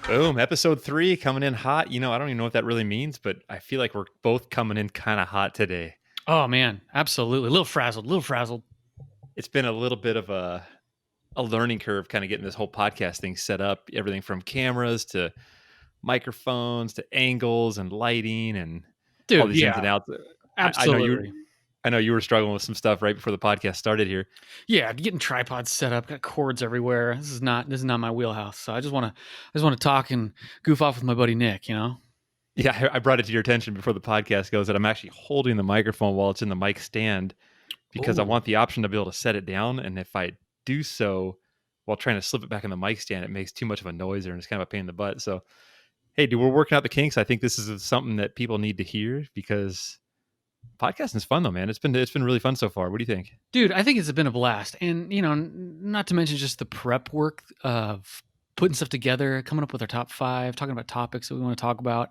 Boom, episode 3 coming in hot. I don't even know what that really means, but I feel like we're both coming in kind of hot today. Oh man, absolutely. A little frazzled, a little frazzled. It's been a little bit of a learning curve kind of getting this whole podcast thing set up, everything from cameras to microphones to angles and lighting and all Dude, these ins yeah, and outs. I know you absolutely. I know you were struggling with some stuff right before the podcast started here. Yeah, getting tripods set up, got cords everywhere. This is not my wheelhouse. So I just wanna talk and goof off with my buddy Nick, you know? Yeah, I brought it to your attention before the podcast goes that I'm actually holding the microphone while it's in the mic stand because I Oh. want the option to be able to set it down. And if I do so while trying to slip it back in the mic stand, it makes too much of a noise there and it's kind of a pain in the butt. So, hey, dude, we're working out the kinks. I think this is something that people need to hear because podcasting is fun though, man. It's been really fun so far. What do you think? Dude, I think it's been a blast. And not to mention just the prep work of putting stuff together, coming up with our top 5, talking about topics that we want to talk about,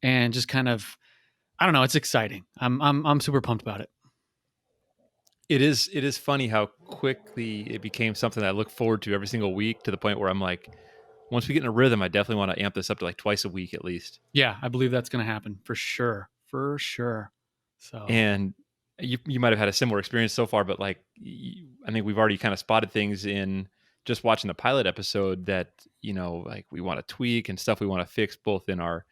and just kind of I don't know, it's exciting. I'm super pumped about it. It is funny how quickly it became something that I look forward to every single week to the point where I'm like, once we get in a rhythm, I definitely want to amp this up to like twice a week at least. Yeah, I believe that's gonna happen for sure. For sure. So And you might have had a similar experience so far, but like I think we've already kind of spotted things in just watching the pilot episode that like we want to tweak and stuff we want to fix both in our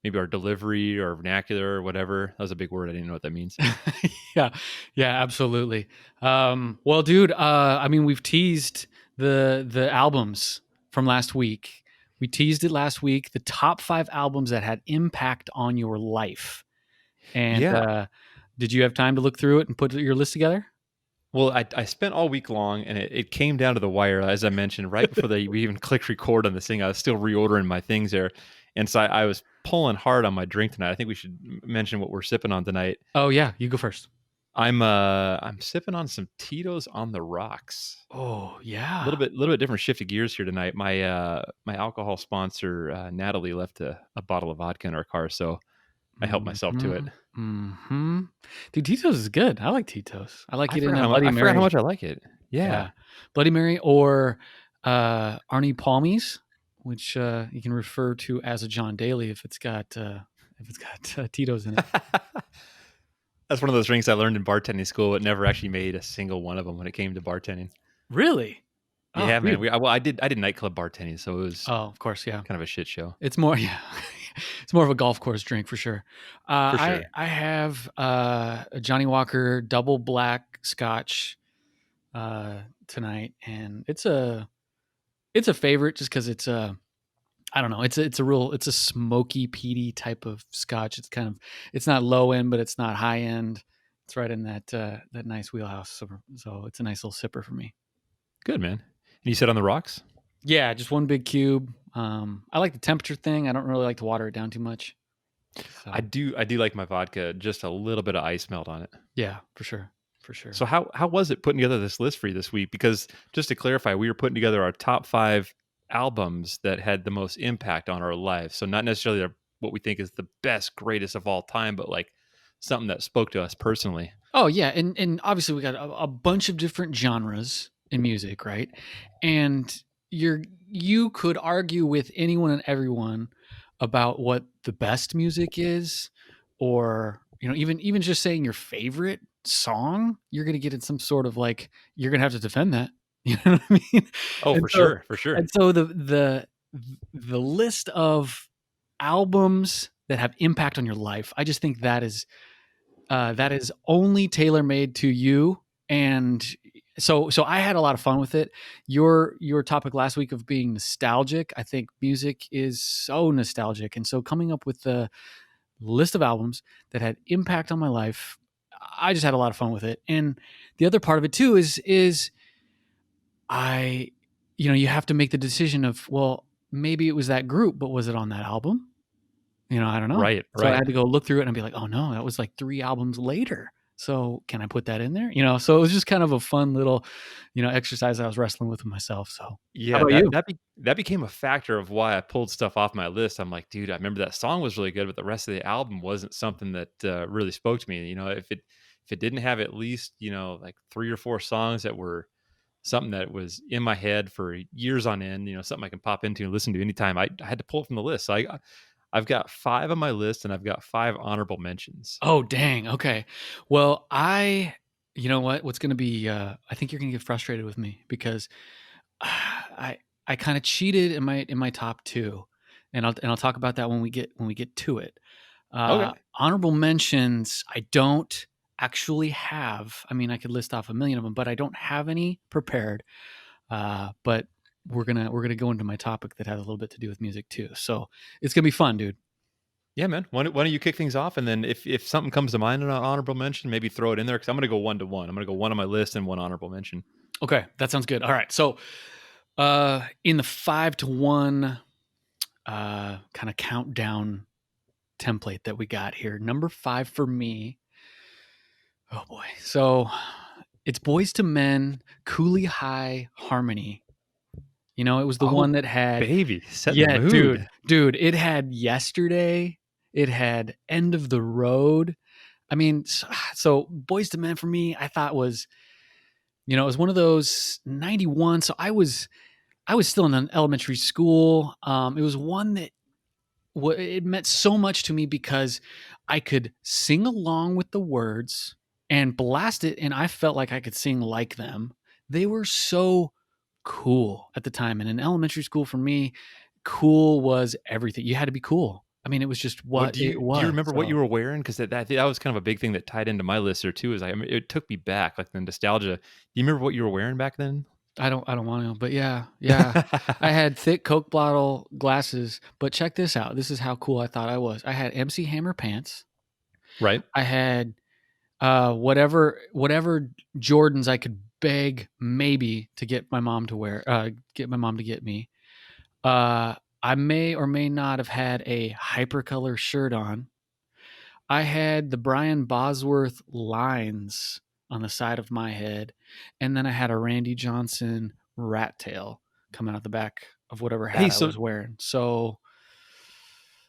maybe our delivery or vernacular or whatever. That was a big word. I didn't know what that means. yeah, yeah, absolutely. Well, dude, I mean, we've teased the albums from last week. We teased it last week. The top 5 albums that had impact on your life. And Yeah. did you have time to look through it and put your list together? Well, I spent all week long, and it came down to the wire, as I mentioned, right before we even clicked record on this thing. I was still reordering my things there, and so I was pulling hard on my drink tonight. I think we should mention what we're sipping on tonight. Oh yeah, you go first. I'm sipping on some Tito's on the rocks. Oh A yeah. little bit different shift of gears here tonight. My alcohol sponsor Natalie left a bottle of vodka in our car, so I helped myself to it. Mm-hmm. Dude, Tito's is good. I like Tito's. I like I it in forgot a how much Bloody I forgot how Mary. much I like it. Yeah. Yeah. Bloody Mary or Arnie Palmies, which you can refer to as a John Daly if it's got Tito's in it. That's one of those drinks I learned in bartending school, but never actually made a single one of them when it came to bartending. Really? Oh, Yeah, man. dude. I did nightclub bartending, so it was Oh, of course, yeah. kind of a shit show It's more, yeah. It's more of a golf course drink for sure. for I sure. I have a Johnny Walker double black Scotch tonight, and it's a favorite just because it's a I don't know. It's a smoky, peaty type of scotch. It's not low end, but it's not high end. It's right in that nice wheelhouse. So it's a nice little sipper for me. Good, man. And you said on the rocks? Yeah, just one big cube. I like the temperature thing. I don't really like to water it down too much. I So do like my vodka just a little bit of ice melt on it. yeah, for sure, for sure. So how was it putting together this list for you this week? Because just to clarify, we were putting together our top 5 albums that had the most impact on our lives. So not necessarily what we think is the best, greatest of all time, but like something that spoke to us personally. Oh yeah, and obviously we got a bunch of different genres in music, right? And you could argue with anyone and everyone about what the best music is, or even just saying your favorite song, you're gonna get in some sort of like you're gonna have to defend that. You know what I mean? Oh, And for so sure, for sure. and so the list of albums that have impact on your life, I just think that is only tailor made to you. And so I had a lot of fun with it. Your topic last week of being nostalgic, I think music is so nostalgic, and so coming up with the list of albums that had impact on my life, I just had a lot of fun with it. And the other part of it too is I you have to make the decision of, well, maybe it was that group, but was it on that album? I don't know. Right, So I right. had to go look through it and be like, "Oh no, that was like 3 albums later. So can I put that in there?" So it was just kind of a fun little, exercise I was wrestling with myself. So how Yeah, about you? that became a factor of why I pulled stuff off my list. I'm like, dude, I remember that song was really good, but the rest of the album wasn't something that really spoke to me. If it didn't have at least like 3 or 4 songs that were something that was in my head for years on end, something I can pop into and listen to anytime. I had to pull it from the list. So I've got 5 on my list, and I've got 5 honorable mentions. Oh, dang. Okay. Well, you know what? What's going to be, I think you're going to get frustrated with me because I kind of cheated in my top 2, and I'll talk about that when we get to it. Okay. Honorable mentions, I don't actually have. I mean, I could list off a million of them, but I don't have any prepared. But we're gonna go into my topic that has a little bit to do with music too. So it's gonna be fun, dude. Yeah, man. Why don't you kick things off, and then if something comes to mind in an honorable mention, maybe throw it in there because I'm going to go 1 to 1. I'm going to go 1 on my list and 1 honorable mention. Okay, that sounds good. All right, so in the 5 to 1 kind of countdown template that we got here, number 5 for me. Oh boy, so it's Boys to Men, Cooley High Harmony. You know, it was the Oh, one that had, baby, setting the yeah, mood. dude, it had Yesterday, it had End of the Road. I mean, so Boys to Men for me, I thought was, it was one of those 91. So I was still in an elementary school. It was one that it meant so much to me because I could sing along with the words and blast it, and I felt like I could sing like them. They were so cool at the time, and in elementary school for me, cool was everything. You had to be cool. I mean, it was just What what it do you was. remember what you So were wearing? Because that was kind of a big thing that tied into my list there too. I mean, it took me back, like the nostalgia. Do you remember what you were wearing back then? I don't want to, but yeah. I had thick Coke bottle glasses, but check this out. This is how cool I thought I was. I had MC Hammer pants. Right. I had whatever Jordans I could beg maybe to get my mom to wear, get my mom to get me. I may or may not have had a hypercolor shirt on. I had the Brian Bosworth lines on the side of my head, and then I had a Randy Johnson rat tail coming out the back of whatever Hey, hat I so was wearing. So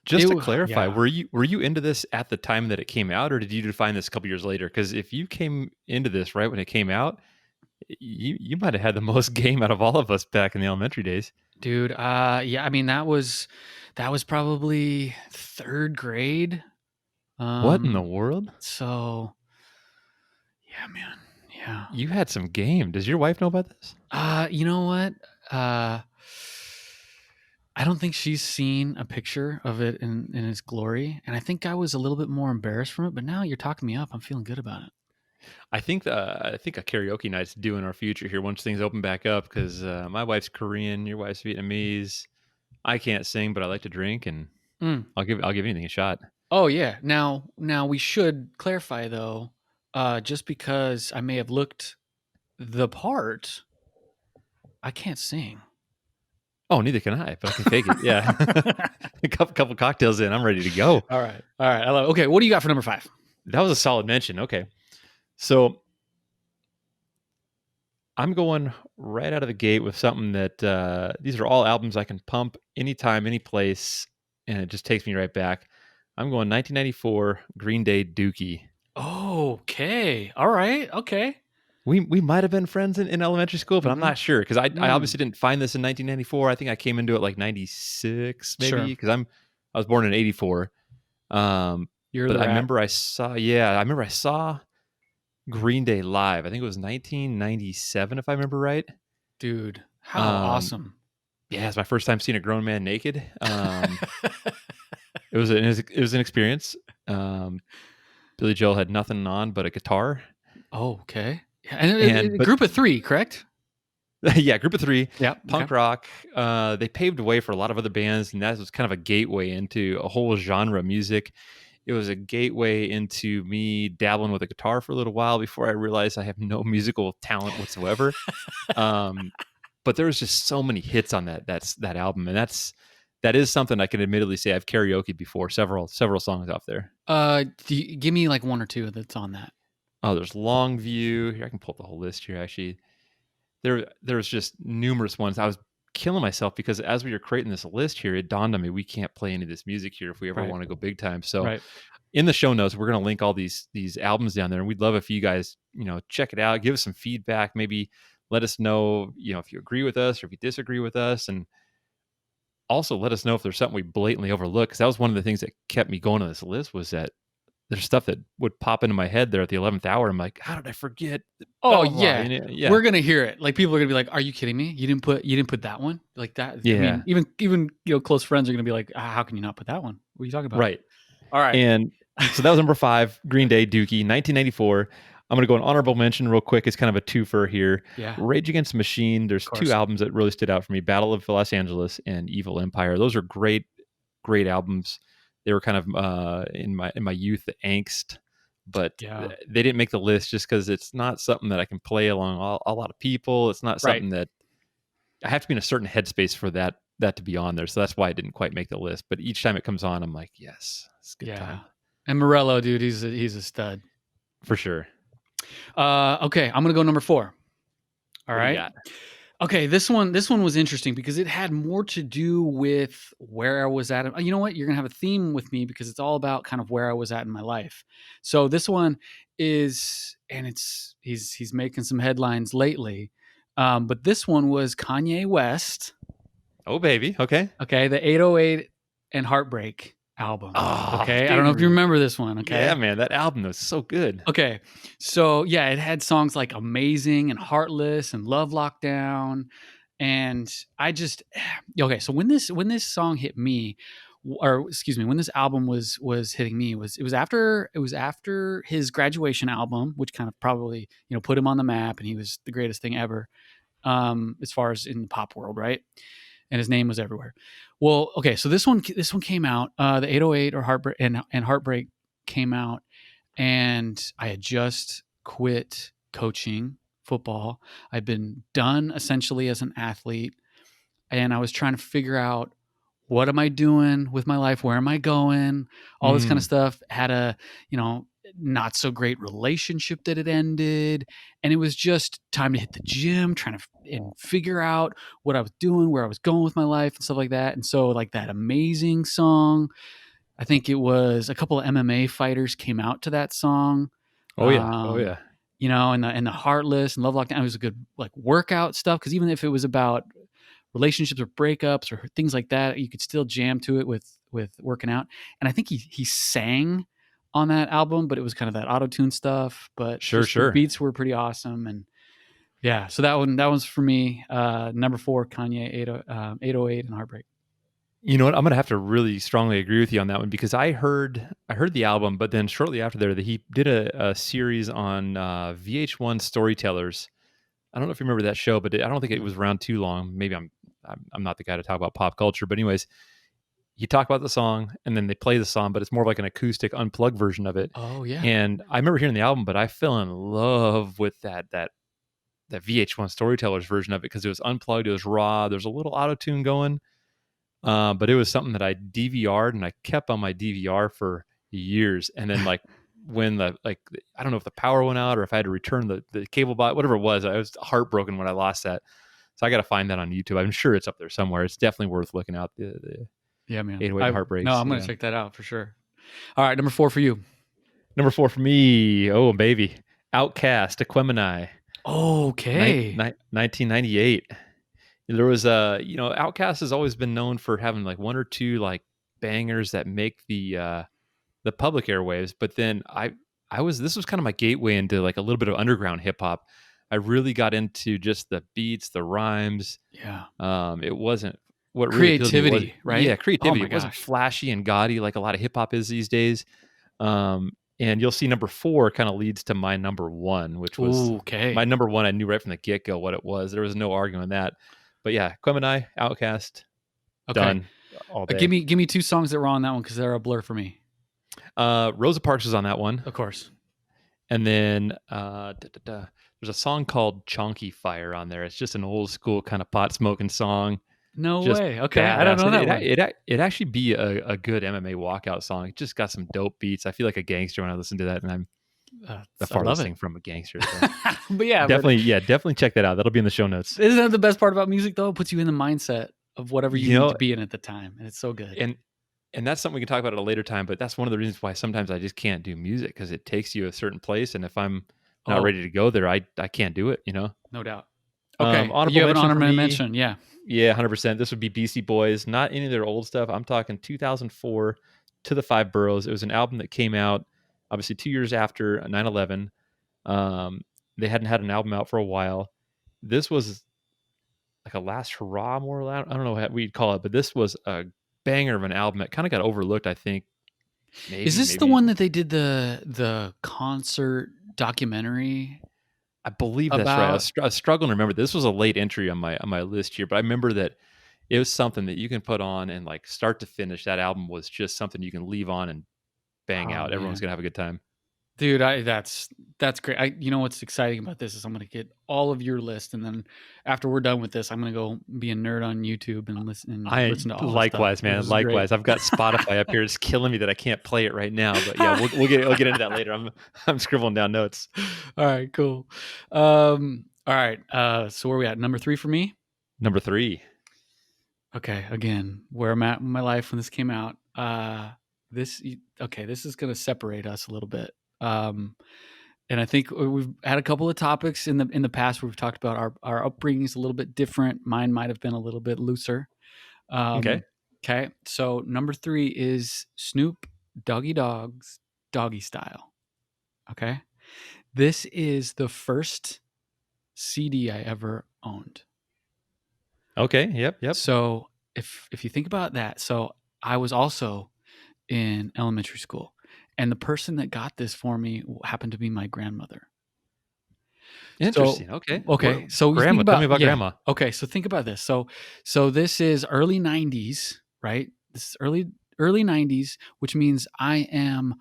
just to clarify, yeah, were you into this at the time that it came out, or did you define this a couple years later? Because if you came into this right when it came out, you might have had the most game out of all of us back in the elementary days. dude. Yeah, I mean that was probably third grade. What in the Um, world? so yeah, man, yeah. You had some game. Does your wife know about this? You know what? Uh, I don't think she's seen a picture of it in its glory, and I think I was a little bit more embarrassed from it. But now you're talking me up. I'm feeling good about it. I think a karaoke night's due in our future here once things open back up because my wife's Korean, your wife's Vietnamese. I can't sing, but I like to drink, and Mm. I'll give anything a shot. Oh yeah. Now we should clarify though. Just because I may have looked the part, I can't sing. Oh, neither can I, but I can fake it. Yeah, a couple cocktails in, I'm ready to go. All right. All right. I love it. Okay. What do you got for number 5? That was a solid mention. Okay, so I'm going right out of the gate with something that these are all albums I can pump anytime, any place, and it just takes me right back. I'm going 1994 Green Day Dookie. Okay. All right. Okay. We might have been friends in elementary school, but I'm Mm-hmm. not sure because I Mm. obviously didn't find this in 1994. I think I came into it like 96 maybe Sure. because I was born in 84. You're But the I rat, remember I saw Green Day live. I think it was 1997 if I remember right. dude. How Um, awesome. yeah, it's my first time seeing a grown man naked. It was an experience. Billy Joel had nothing on but a guitar, Oh, okay. Yeah, and and a but group of 3, correct? yeah, group of 3, Yeah. Okay. punk rock. They paved the way for a lot of other bands, and that was kind of a gateway into a whole genre of music. It was a gateway into me dabbling with a guitar for a little while before I realized I have no musical talent whatsoever. Um, but there was just so many hits on that album, and that is something I can admittedly say I've karaoke before several songs off there. Give me like 1 or 2 that's on that. Oh, there's Longview. Here I can pull up the whole list here. Actually, there's just numerous ones. I was killing myself because as we were creating this list here, it dawned on me we can't play any of this music here if we ever Right. want to go big time. So Right. in the show notes, we're going to link all these albums down there, and we'd love if you guys check it out, give us some feedback, maybe let us know, if you agree with us or if you disagree with us. And also let us know if there's something we blatantly overlook. Cause that was one of the things that kept me going on this list, was that there's stuff that would pop into my head there at the 11th hour. I'm like, how did I forget? Oh Blah, blah, blah. yeah. Yeah. We're gonna hear it. Like people are gonna be like, "Are you kidding me? You didn't put that one like that." I mean, Yeah. even close friends are gonna be like, "How can you not put that one? What are you talking about?" Right. All right. And so that was number 5, Green Day, Dookie, 1994. I'm going to go an honorable mention real quick. It's kind of a twofer here. Yeah. Rage Against the Machine. There's Of 2 course. albums that really stood out for me: Battle of Los Angeles and Evil Empire. Those are great, great albums. They were kind of in my youth, the angst, but Yeah. they didn't make the list just because it's not something that I can play along a lot of people. It's not Right. something that I have to be in a certain headspace for that to be on there. So that's why it didn't quite make the list. But each time it comes on, I'm like, yes, it's a good time. And Morello, dude, he's a stud. For sure. Okay, I'm gonna go number 4. All What do you right. got? Okay, this one was interesting because it had more to do with where I was at. You know what? You're gonna have a theme with me because it's all about kind of where I was at in my life. So this one is, and he's making some headlines lately. But this one was Kanye West. Oh, baby. Okay. Okay, the 808 and Heartbreak album. Oh, Okay, I don't know if you remember this one. Okay, yeah, man, that album was so good. Okay. So yeah, it had songs like Amazing and Heartless and Love Lockdown. And I just okay, so when this song hit me, or excuse me, when this album was hitting me, it was after his graduation album, which kind of probably, put him on the map and he was the greatest thing ever. As far as in the pop world, right? And his name was everywhere. Well, okay, so this one came out, the 808 or Heartbreak and Heartbreak came out, and I had just quit coaching football. I'd been done essentially as an athlete, and I was trying to figure out, what am I doing with my life? Where am I going? All this kind of stuff. Had a, not so great relationship that had ended. And it was just time to hit the gym, trying to and figure out what I was doing, where I was going with my life and stuff like that. And so like that Amazing song, I think it was a couple of MMA fighters came out to that song. Oh yeah. Oh yeah. And the Heartless and Love Lockdown, it was a good like workout stuff. Cause even if it was about relationships or breakups or things like that, you could still jam to it with working out. And I think he sang on that album, but it was kind of that auto-tune stuff. But Sure. the beats were pretty awesome. And yeah, so that one's for me. Number 4, Kanye, 808 and Heartbreak. You know what? I'm gonna have to really strongly agree with you on that one, because I heard the album, but then shortly after there, that he did a series on VH1 Storytellers. I don't know if you remember that show, but I don't think it was around too long. Maybe I'm not the guy to talk about pop culture, but anyways, you talk about the song and then they play the song, but it's more of like an acoustic unplugged version of it. Oh yeah. And I remember hearing the album, but I fell in love with that VH1 Storytellers version of it, because it was unplugged, it was raw, there's a little auto tune going, but it was something that I DVR'd and I kept on my DVR for years. And then like when I don't know if the power went out or if I had to return the cable box, whatever it was, I was heartbroken when I lost that. So I got to find that on YouTube. I'm sure it's up there somewhere. It's definitely worth looking out. Yeah, man. 808 Heartbreaks. No, I'm going to check that out for sure. All right, number 4 for you. Number 4 for me. Oh, baby. Outcast, Aquemini. Okay. 1998. There was Outcast has always been known for having like one or two like bangers that make the public airwaves, but then this was kind of my gateway into like a little bit of underground hip hop. I really got into just the beats, the rhymes. Yeah. It wasn't what creativity, really right? Yeah, creativity. Oh my It wasn't gosh. flashy and gaudy like a lot of hip hop is these days. And you'll see number 4 kind of leads to my number 1, which was my number 1. I knew right from the get go what it was. There was no arguing that. But yeah, Aquemini, Outcast, done all day. Give me 2 songs that were on that one because they're a blur for me. Rosa Parks was on that one, of course. And then there's a song called Chonky Fire on there. It's just an old school kind of pot smoking song. No just way. Okay, badass. I don't know that one. It actually be a good MMA walkout song. It just got some dope beats. I feel like a gangster when I listen to that, and I'm the farthest thing from a gangster. So. But yeah, definitely check that out. That'll be in the show notes. Isn't that the best part about music though? It puts you in the mindset of whatever you need to be in at the time, and it's so good. And that's something we can talk about at a later time. But that's one of the reasons why sometimes I just can't do music, because it takes you a certain place, and if I'm not ready to go there, I can't do it. No doubt. Okay, Honorable you have an mention for honorable me. mention. Yeah. Yeah, 100%. This would be Beastie Boys, not any of their old stuff. I'm talking 2004 to the Five Boroughs. It was an album that came out obviously 2 years after 9/11. Um, they hadn't had an album out for a while. This was like a last hurrah, more or less. I don't know what we'd call it, but this was a banger of an album. It kind of got overlooked, I think. Is Maybe, this the maybe one that they did the concert documentary I believe that's right. about? I was struggling to remember. This was a late entry on my list here, but I remember that it was something that you can put on and like start to finish. That album was just something you can leave on and bang Oh out. Everyone's man, gonna have a good time. dude, that's great. You know what's exciting about this is I'm gonna get all of your list, and then after we're done with this, I'm gonna go be a nerd on YouTube and I listen to all the stuff. likewise, This man. is great. Likewise. I've got Spotify up here. It's killing me that I can't play it right now. But yeah, we'll get into that later. I'm scribbling down notes. All right, cool. All right. So where are we at? Number 3 for me. Number 3. Okay, again, where I'm at in my life when this came out. This is going to separate us a little bit. And I think we've had a couple of topics in the past where we've talked about our upbringings a little bit different. Mine might have been a little bit looser. Okay. Okay, so number 3 is Snoop Doggy Dogg's Doggy Style. Okay, this is the first CD I ever owned. Okay. Yep. So if you think about that, so I was also in elementary school, and the person that got this for me happened to be my grandmother. So Interesting. Okay. okay, so you think Grandma. Tell me about about yeah. grandma. Okay, so think about this. So this is early '90s, right? This is early '90s, which means I am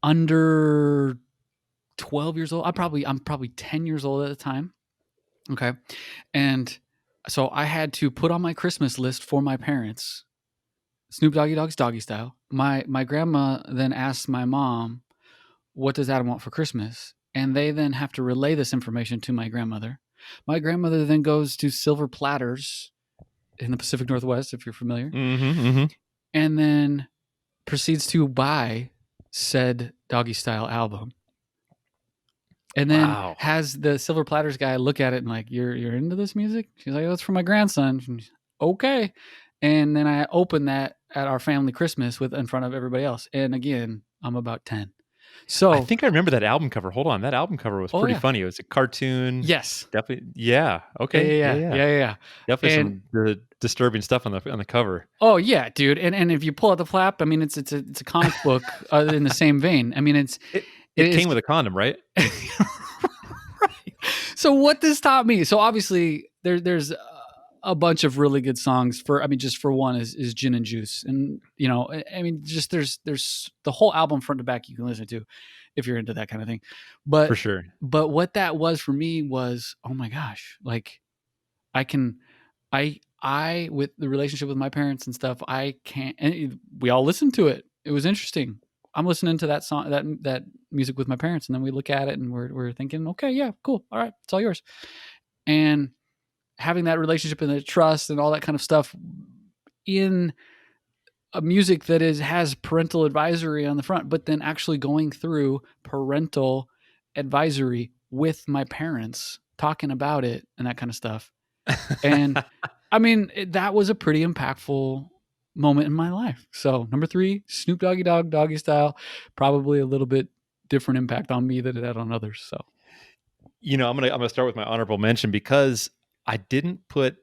under 12 years old. I'm probably 10 years old at the time. Okay, and so I had to put on my Christmas list for my parents Snoop Doggy Dogg's Doggy Style. My grandma then asks my mom, "What does Adam want for Christmas?" And they then have to relay this information to my grandmother. My grandmother then goes to Silver Platters in the Pacific Northwest, if you're familiar, Mm-hmm. and then proceeds to buy said Doggy Style album. And then Wow. has the Silver Platters guy look at it and like, "You're into this music?" She's like, "Oh, it's for my grandson." Okay. And then I opened that at our family Christmas with in front of everybody else. And again, I'm about 10. I So, think I remember that album cover. Hold on. That album cover was oh pretty yeah. funny. It was a cartoon. Yes. Definitely. Yeah. Yeah, Okay. yeah, Yeah. yeah. Yeah. Yeah, yeah, yeah. Definitely And some disturbing stuff on the cover. oh yeah, dude. And if you pull out the flap, I mean it's a comic book in the same vein. I mean it It is came with a condom, right? right. So what this taught me. So obviously there's a bunch of really good songs for. I mean, just for one is Gin and Juice, and you know, I mean, just there's the whole album front to back you can listen to if you're into that kind of thing. For But sure. what that was for me was, oh my gosh, like I can I with the relationship with my parents and stuff, I can't. And we all listened to it. It was interesting. I'm listening to that song, that music with my parents, and then we look at it and we're thinking, okay, yeah, cool, all right, it's all yours. And having that relationship and the trust and all that kind of stuff in a music that has parental advisory on the front, but then actually going through parental advisory with my parents, talking about it and that kind of stuff. And I mean, that was a pretty impactful moment in my life. So number 3, Snoop Doggy Dogg, Doggy Style, probably a little bit different impact on me than it had on others. So, I'm gonna start with my honorable mention because I didn't put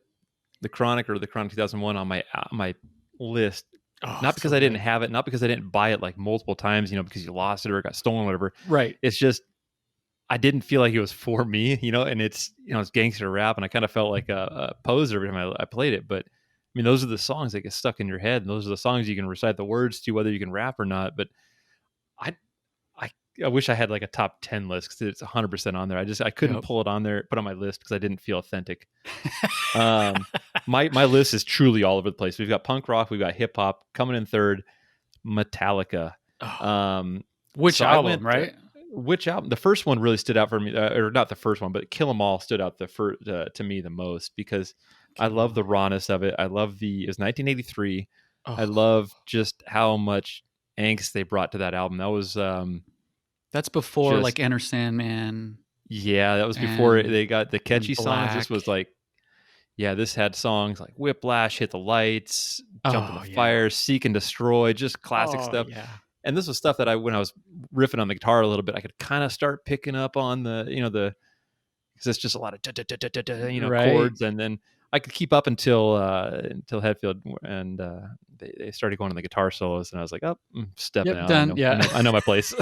the Chronic or the Chronic 2001 on my list. oh, Not it's because so I didn't good. have it, not because I didn't buy it like multiple times, because you lost it or it got stolen, or whatever. Right. It's just I didn't feel like it was for me, and it's it's gangster rap, and I kind of felt like a poser every time I played it. But I mean, those are the songs that get stuck in your head, and those are the songs you can recite the words to, whether you can rap or not. But I I, I wish I had like a top 10 list because it's 100% on there. I couldn't Yep. pull it on there, put on my list because I didn't feel authentic. My list is truly all over the place. We've got punk rock, we've got hip hop coming in third. Metallica. Oh, which So album, right? which album? The first one really stood out for me, or not the first one, but Kill 'Em All stood out to me the most because I love the rawness of it. I love it was 1983. I Oh, love just how much angst they brought to that album. That was that's before just like Enter Sandman. Yeah, that was before and they got the catchy songs. This Black. was like, yeah, this had songs like Whiplash, Hit the Lights, Jump in the Oh yeah. Fire, Seek and Destroy, just classic Oh stuff. yeah. And this was stuff that when I was riffing on the guitar a little bit, I could kind of start picking up on because it's just a lot of Right. chords, and then I could keep up until Hetfield and they started going on the guitar solos, and I was like, oh, stepping Yep. out. Done. Yeah. I know my place.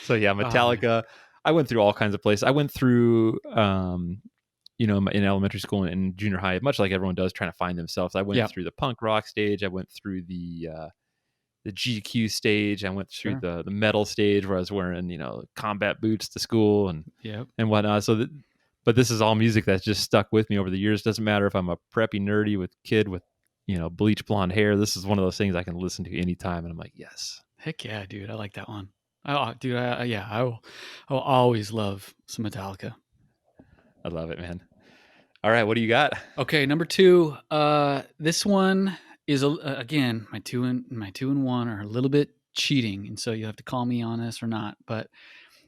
So yeah, Oh man. Metallica. I went through all kinds of places. I went through, in elementary school and junior high, much like everyone does, trying to find themselves. I went Yep. through the punk rock stage. I went through the GQ stage. I went through Sure. the metal stage where I was wearing, combat boots to school Yep. and whatnot. But this is all music that's just stuck with me over the years. Doesn't matter if I'm a preppy nerdy kid with, bleach blonde hair. This is one of those things I can listen to anytime, and I'm like, yes, Heck yeah, dude. I like that one. Oh, dude. Yeah. I will always love some Metallica. I love it, man. All right, what do you got? Okay, number 2. This one is again my two and one are a little bit cheating, and so you have to call me on this or not. But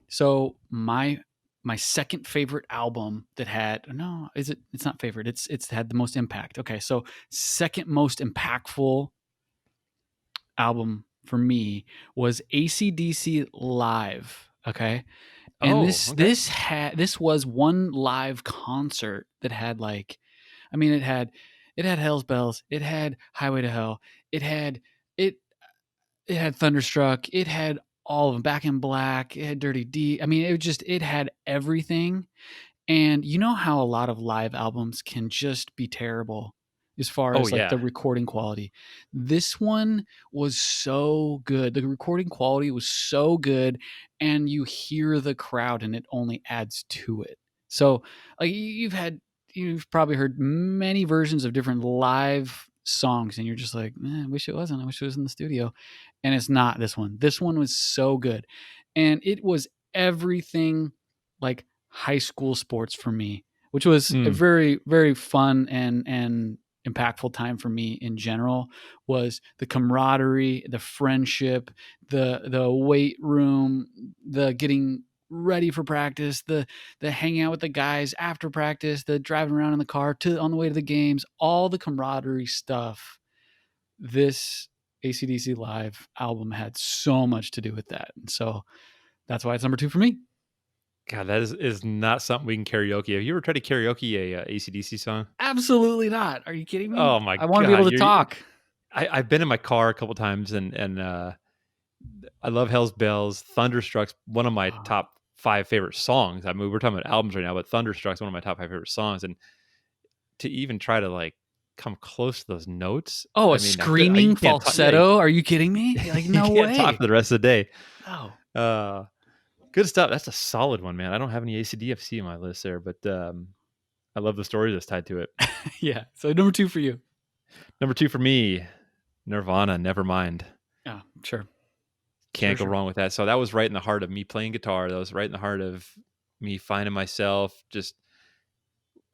so my second favorite album that had no, is it? It's not favorite. It's had the most impact. Okay, so second most impactful album for me was AC/DC Live. Okay, and Oh, okay. this was one live concert that had like, I mean, it had Hell's Bells, it had Highway to Hell, it had it it had Thunderstruck, it had all of them, Back in Black, it had Dirty D. I mean, it had everything. And you know how a lot of live albums can just be terrible as far Oh as like the yeah. recording quality. This one was so good. The recording quality was so good, and you hear the crowd and it only adds to it. So like you've probably heard many versions of different live songs and you're just like, I wish it wasn't. I wish it was in the studio. And it's not this one. This one was so good. And it was everything like high school sports for me, which was a Mm. very, very fun and impactful time for me in general. Was the camaraderie, the friendship, the weight room, the getting ready for practice, the hanging out with the guys after practice, the driving around in the car to on the way to the games, all the camaraderie stuff. This AC/DC Live album had so much to do with that. And so that's why it's number 2 for me. God, that is not something we can karaoke. Have you ever tried to karaoke a AC/DC song? Absolutely not. Are you kidding me? Oh my I want to be able God, to talk. I've been in my car a couple times, and I love Hell's Bells. Thunderstruck's one of my Oh, top 5 favorite songs. I mean, we're talking about albums right now, but Thunderstruck's one of my top 5 favorite songs, and to even try to, like, come close to those notes, a I mean, you screaming can't talk, yeah, falsetto? Are you kidding me? Like, you no can't talk way. for the rest of the day. No. Uh, Good stuff. That's a solid one, man. I don't have any AC/DC on my list there, but, I love the story that's tied to it. Yeah. So number 2 for you. Number 2 for me, Nirvana, Nevermind. Yeah, sure. Can't go Sure. wrong with that. So that was right in the heart of me playing guitar. That was right in the heart of me finding myself. Just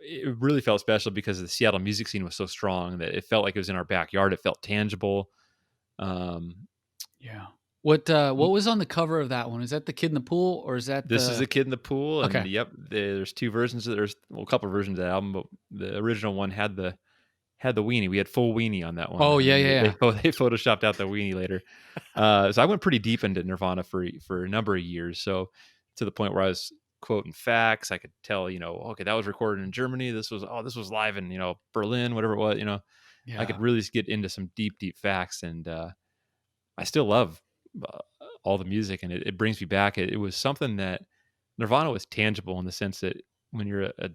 it really felt special because the Seattle music scene was so strong that it felt like it was in our backyard. It felt tangible. Um, Yeah. What was on the cover of that one? Is that the kid in the pool or is that this is the a kid in the pool, and Okay. yep, there's 2 versions. There's a couple of versions of the album, but the original one had the weenie. We had full weenie on that one, Oh, and yeah, then yeah, yeah. they photoshopped out the weenie later. So I went pretty deep into Nirvana for a number of years. So to the point where I was quoting facts, I could tell, okay, that was recorded in Germany. This was live in Berlin, whatever it was. I could Yeah. really get into some deep facts, and I still love uh, all the music, and it brings me back. It was something that Nirvana was tangible in the sense that when you're a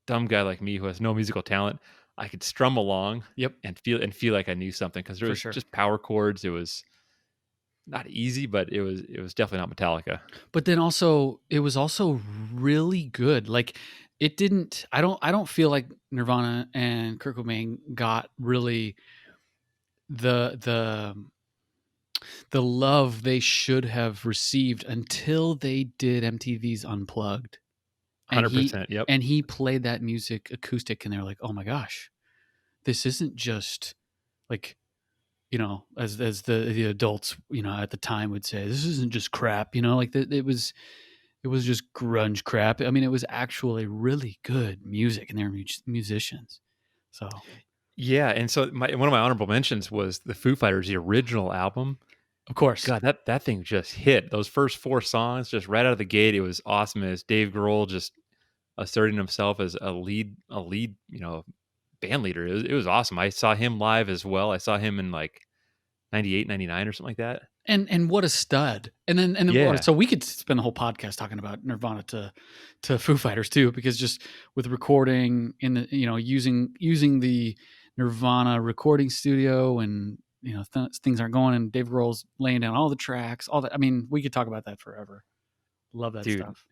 dumb guy like me who has no musical talent, I could strum along Yep, and feel like I knew something because there for was sure. just power chords. It was not easy, but it was definitely not Metallica. But then also it was also really good. Like it didn't I don't feel like Nirvana and Kurt Cobain got really the the love they should have received until they did MTV's Unplugged. And he 100%. Yep. and he played that music acoustic and they're like, "Oh my gosh. This isn't just like, as the adults, at the time would say, this isn't just crap, like it was it was just grunge crap. I mean, it was actually really good music, and they were musicians. So, Yeah, and so one of my honorable mentions was the Foo Fighters, the original album. of course, God, that thing just hit. Those first 4 songs just right out of the gate, it was awesome as Dave Grohl just asserting himself as a lead, band leader. It was awesome. I saw him live as well. I saw him in like 98, 99 or something like that. and what a stud. And then Yeah, so we could spend the whole podcast talking about Nirvana to Foo Fighters too, because just with recording in the using the Nirvana recording studio, and things aren't going, and Dave Grohl's laying down all the tracks, all that. I mean, we could talk about that forever. Love that dude, stuff.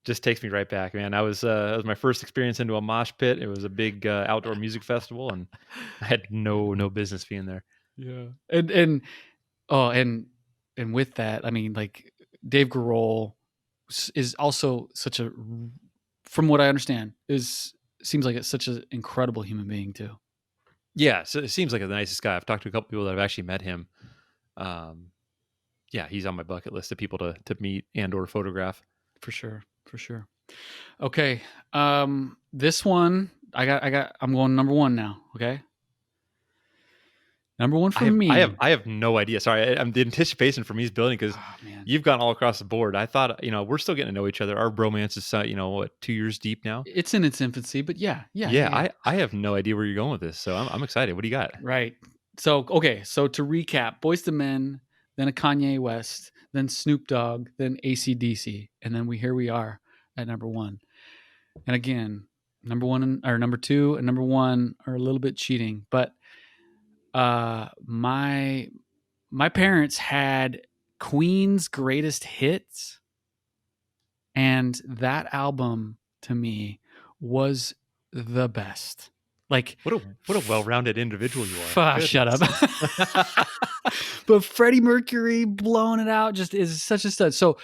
just takes me right back, man. That was my first experience into a mosh pit. It was a big outdoor music festival, and I had no business being there. Yeah. And oh, and with that, I mean, like, Dave Grohl is also such a, from what I understand, is seems like it's such an incredible human being too. Yeah, so it seems like the nicest guy. I've talked to a couple people that have actually met him. Um, yeah, he's on my bucket list of people to meet and or photograph. For sure. For sure. Okay. This one I'm going number one now. Okay. Number one I for have I have me. I have no idea. Sorry, I'm the anticipation for me is building because Oh man. you've gone all across the board. I thought we're still getting to know each other. Our bromance is what 2 years deep now. It's in its infancy, but yeah, yeah, yeah, Yeah, yeah. I have no idea where you're going with this, so I'm excited. What do you got? Right. So, okay. So to recap, Boyz II Men, then a Kanye West, then Snoop Dogg, then AC/DC, and then here we are at number one. And again, number one or number two and number one are a little bit cheating, but my parents had Queen's Greatest Hits, and that album to me was the best. Like, What a well-rounded individual you are. shut up. Goodness. But Freddie Mercury blowing it out just is such a stud. So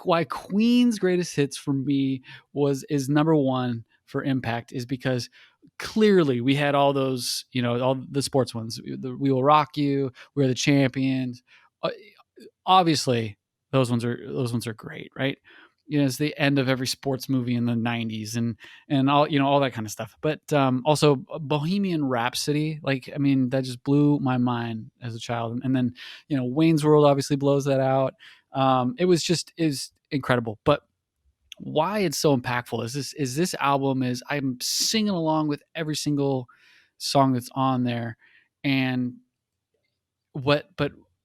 why Queen's Greatest Hits for me is number one for impact is because clearly we had all those, all the sports ones. We Will Rock You, We're the Champions. Uh, Obviously, those ones are great, right? It's the end of every sports movie in the 90s, and all that kind of stuff. But also Bohemian Rhapsody, like, I mean, that just blew my mind as a child. And then Wayne's World obviously blows that out. It was just is incredible. But why it's so impactful is this album is I'm singing along with every single song that's on there. And but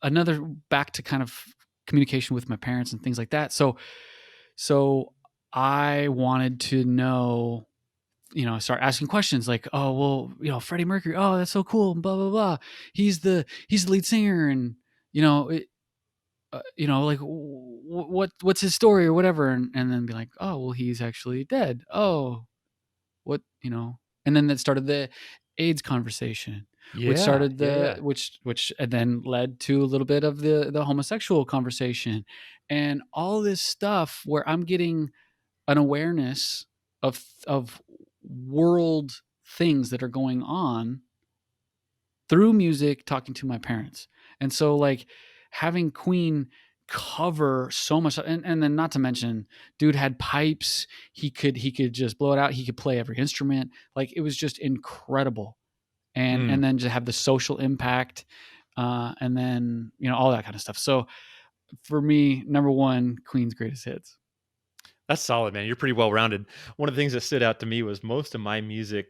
another, back to kind of communication with my parents and things like that. So I wanted to know, start asking questions like, oh, well, Freddie Mercury, oh, that's so cool, blah blah blah. He's the lead singer, and like, what's his story or whatever, and then be like, oh, well, he's actually dead. Oh, what, and then that started the AIDS conversation, which Yeah, started yeah, the yeah. which and then led to a little bit of the homosexual conversation, and all this stuff where I'm getting an awareness of world things that are going on through music, talking to my parents. And so, like, having Queen cover so much, and then, not to mention, dude had pipes. He could just blow it out. He could play every instrument. Like, it was just incredible. And Mm, then to have the social impact, and then all that kind of stuff. So for me, number one, Queen's Greatest Hits. that's solid, man. You're pretty well-rounded. One of the things that stood out to me was most of my music.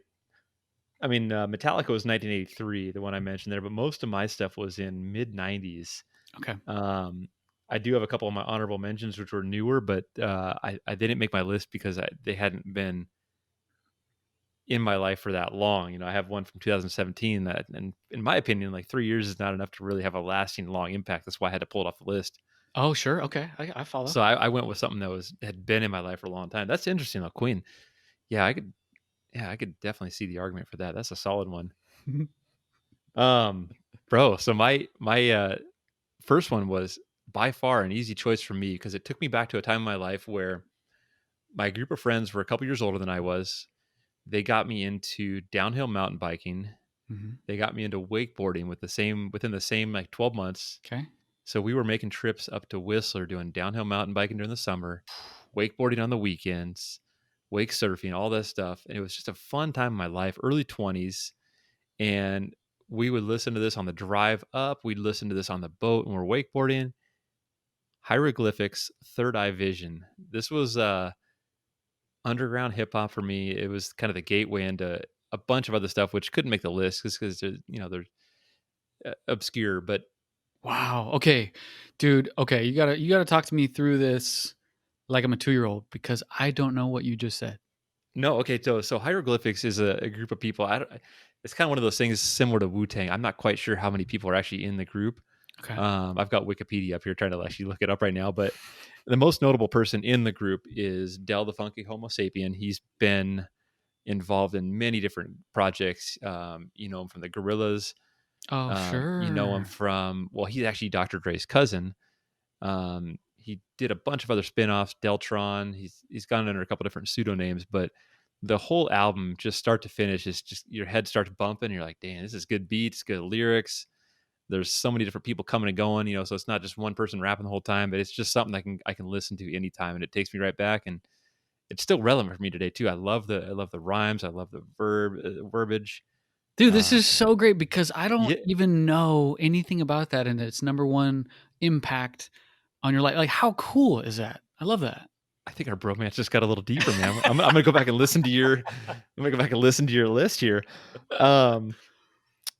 I mean, Metallica was 1983, the one I mentioned there, but most of my stuff was in mid 90s. Okay. Um, I do have a couple of my honorable mentions, which were newer, but I didn't make my list because they hadn't been in my life for that long. I have one from 2017 that, and in my opinion, like 3 years is not enough to really have a lasting, long impact. That's why I had to pull it off the list. Oh, sure. Okay. I follow. So I went with something that had been in my life for a long time. That's interesting, though. Queen. Yeah, I could definitely see the argument for that. That's a solid one. Um, Bro. So my first one was by far an easy choice for me because it took me back to a time in my life where my group of friends were a couple years older than I was. They got me into downhill mountain biking. Mm-hmm. They got me into wakeboarding within the same like 12 months. Okay. So we were making trips up to Whistler doing downhill mountain biking during the summer. wakeboarding on the weekends, wake surfing, all that stuff. And it was just a fun time in my life, early 20s. And we would listen to this on the drive up. We'd listen to this on the boat when we're wakeboarding. Hieroglyphics, Third Eye Vision. This was underground hip hop for me. It was kind of the gateway into a bunch of other stuff, which couldn't make the list just because they're obscure. But Wow. Okay, dude. Okay, you gotta talk to me through this like I'm a 2-year-old because I don't know what you just said. no, okay. So Hieroglyphics is a group of people. It's kind of one of those things similar to Wu Tang. I'm not quite sure how many people are actually in the group. Okay. I've got Wikipedia up here trying to actually look it up right now, but the most notable person in the group is Del the Funky Homo Sapien. He's been involved in many different projects. You know him from the Gorillas. Oh, You know him sure. from, well, he's actually Dr. Dre's cousin. He did a bunch of other spin-offs, Deltron. He's gone under a couple different pseudonames, but the whole album, just start to finish, is just your head starts bumping. You're like, damn, this is good beats, good lyrics. There's so many different people coming and going, so it's not just one person rapping the whole time, but it's just something I can listen to anytime, and it takes me right back, and it's still relevant for me today too. I love the rhymes, I love the verbiage. Dude, this Uh, is so great because I don't yeah, even know anything about that and its number one impact on your life. Like, how cool is that? I love that. I think our bromance just got a little deeper, man. I'm gonna go back and listen to your list here. Um,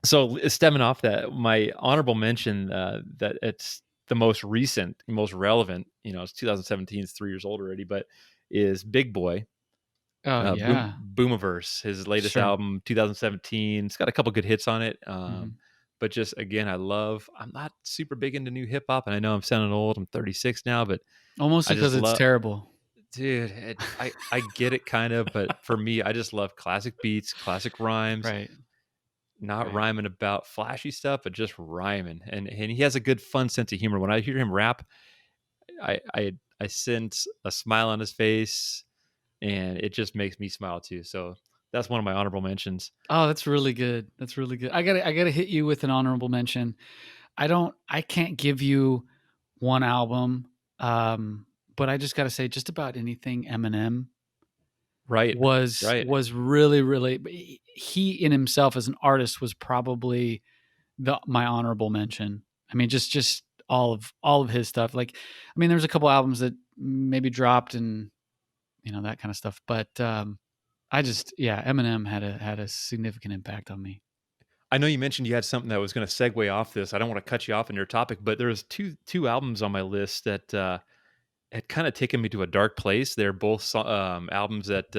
so stemming off that, my honorable mention, that it's the most recent, most relevant. It's 2017. It's 3 years old already, but is Big Boy. Oh, yeah. Boomiverse, his latest Sure. album, 2017. It's got a couple good hits on it. Mhm. But just again, I'm not super big into new hip hop, and I know I'm sounding old. I'm 36 now, but Almost I just because it's love, terrible. dude. I get it kind of, but for me, I just love classic beats, classic rhymes, Right. not Right. rhyming about flashy stuff, but just rhyming. And he has a good, fun sense of humor. When I hear him rap, I sense a smile on his face, and it just makes me smile too. So that's one of my honorable mentions. Oh, that's really good. That's really good. I gotta hit you with an honorable mention. I can't give you one album, but I just gotta say just about anything Eminem Right, right. was really, really he in himself as an artist was probably my honorable mention. I mean, just all of his stuff. Like, I mean, there's a couple albums that maybe dropped and that kind of stuff, but yeah, Eminem had a significant impact on me. I know you mentioned you had something that was going to segue off this. I don't want to cut you off in your topic, but there's two albums on my list that had kind of taken me to a dark place. They're both albums that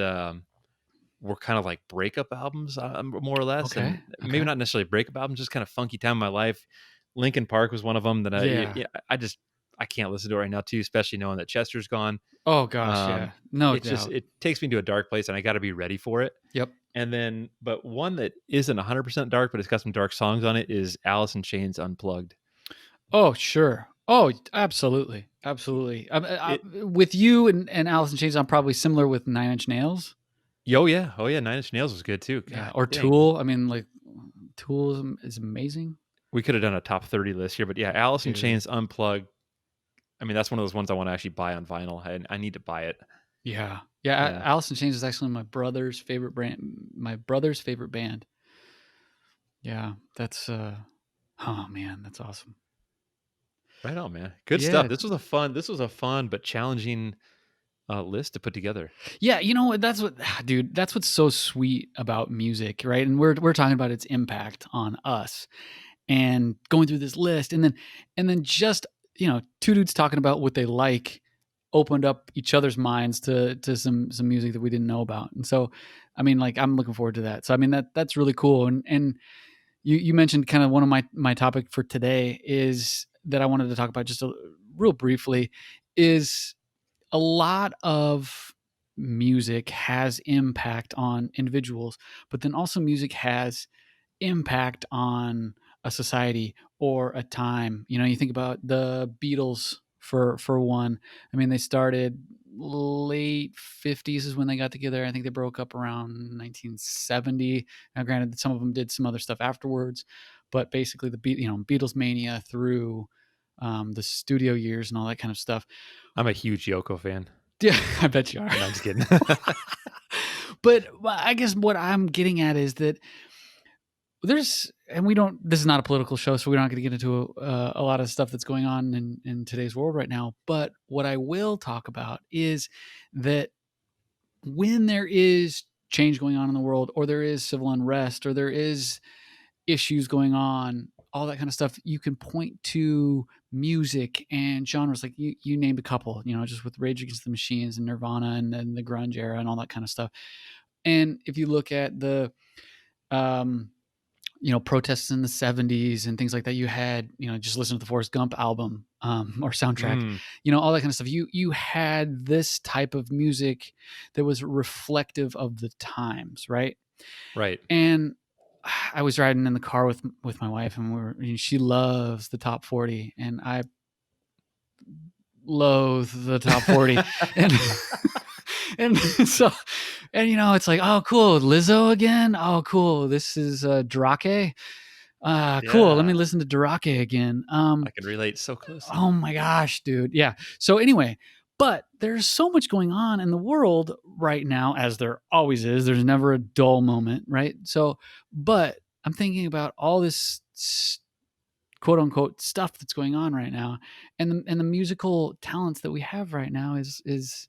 were kind of like breakup albums, more or less, and Okay. maybe Okay. not necessarily breakup albums, just kind of funky time in my life. Linkin Park was one of them that Yeah. I can't listen to it right now too, especially knowing that Chester's gone. Oh gosh, Um, yeah. No it's just doubt. it takes me to a dark place, and I got to be ready for it. Yep. And then, but one that isn't 100% dark, but it's got some dark songs on it, is Alice in Chains Unplugged. Oh, sure. Oh, absolutely. Absolutely. It, With you and Alice in Chains, I'm probably similar with Nine Inch Nails. oh yeah, Nine Inch Nails was good too. Yeah. God Or dang, Tool. I mean, like, Tool is amazing. we could have done a top 30 list here, but yeah, Alice in Dude. Chains Unplugged. I mean, that's one of those ones I want to actually buy on vinyl. I need to buy it. Yeah. Yeah. Yeah, Alice in Chains is actually my brother's favorite brand. My brother's favorite band. Yeah. That's, oh man, that's awesome. right on, man. Good stuff. Yeah. This was a fun but challenging list to put together. Yeah, you know what? That's what, dude. That's what's so sweet about music, right? And we're talking about its impact on us, and going through this list, and then just two dudes talking about what they like opened up each other's minds to some music that we didn't know about. And so, I mean, like I'm looking forward to that. So I mean that's really cool. And you mentioned kind of one of my topic for today is that I wanted to talk about just real briefly is a lot of music has impact on individuals, but then also music has impact on a society or a time. You think about the Beatles for one. I mean, they started late 50s is when they got together. I think they broke up around 1970. Now, granted, some of them did some other stuff afterwards, but basically Beatles mania through the studio years and all that kind of stuff. I'm a huge Yoko fan. Yeah, I bet you are. No, I'm just kidding. But I guess what I'm getting at is that and we don't, this is not a political show, so we're not going to get into a lot of stuff that's going on in today's world right now. But what I will talk about is that when there is change going on in the world, or there is civil unrest, or there is issues going on, all that kind of stuff, you can point to music and genres. Like you named a couple, just with Rage Against the Machines and Nirvana and then the grunge era and all that kind of stuff. And if you look at the um, protests in the 70s and things like that, you had, just listen to the Forrest Gump album or soundtrack, Mm, all that kind of stuff. You had this type of music that was reflective of the times, right? right. And I was riding in the car with my wife, and she loves the top 40, and I loathe the top 40. And and so, and it's like, oh cool, Lizzo again, oh cool, this is Drake, cool, let me Yeah, listen to Drake again. I can relate so closely. Oh my gosh, dude. Yeah. So anyway, but there's so much going on in the world right now, as there always is. There's never a dull moment, right? So, but I'm thinking about all this quote unquote stuff that's going on right now, and the musical talents that we have right now is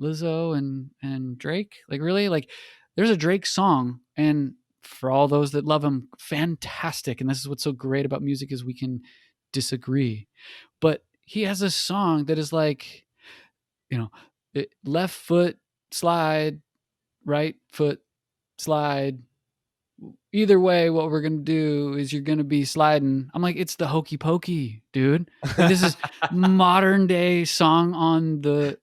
Lizzo and Drake. Like really, like there's a Drake song, and for all those that love him, fantastic. And this is what's so great about music, is we can disagree. But he has a song that is like, left foot slide, right foot slide. Either way, what we're gonna do is you're gonna be sliding. I'm like, it's the Hokey Pokey, dude. Like this is modern day song on the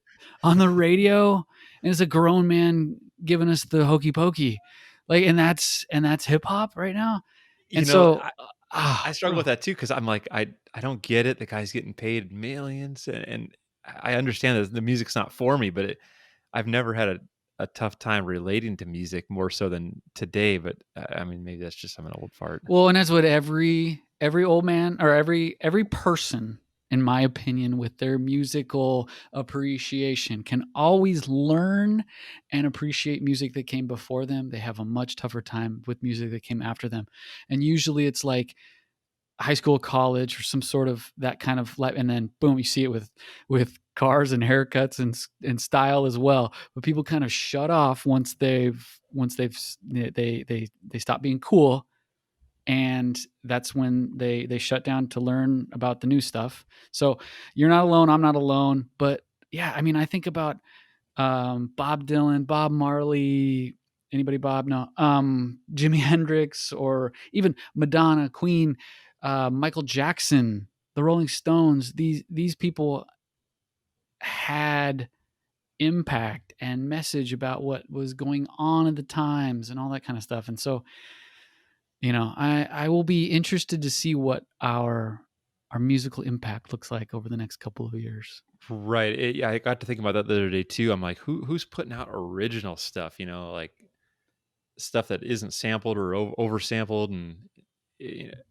radio, and it's a grown man giving us the Hokey Pokey, like, and that's hip hop right now. You And know, so, I struggle bro. with that too because I'm like, I don't get it. The guy's getting paid millions, and I understand that the music's not for me, but I've never had a tough time relating to music more so than today. But I mean, maybe that's just I'm an old fart. Well, and that's what every old man, or every person, in my opinion, with their musical appreciation, can always learn and appreciate music that came before them. They have a much tougher time with music that came after them. And usually it's like high school, college, or some sort of that kind of life, and then boom, you see it with cars and haircuts and style as well. But people kind of shut off once they've they stop being cool, and that's when they shut down to learn about the new stuff. So you're not alone, I'm not alone. But yeah, I mean, I think about Bob Dylan, Bob Marley, anybody Bob? No, Jimi Hendrix, or even Madonna, Queen, Michael Jackson, the Rolling Stones. These people had impact and message about what was going on at the times and all that kind of stuff. And so, I will be interested to see what our musical impact looks like over the next couple of years. Right. Yeah, I got to think about that the other day too. I'm like, who's putting out original stuff? Like stuff that isn't sampled or oversampled. And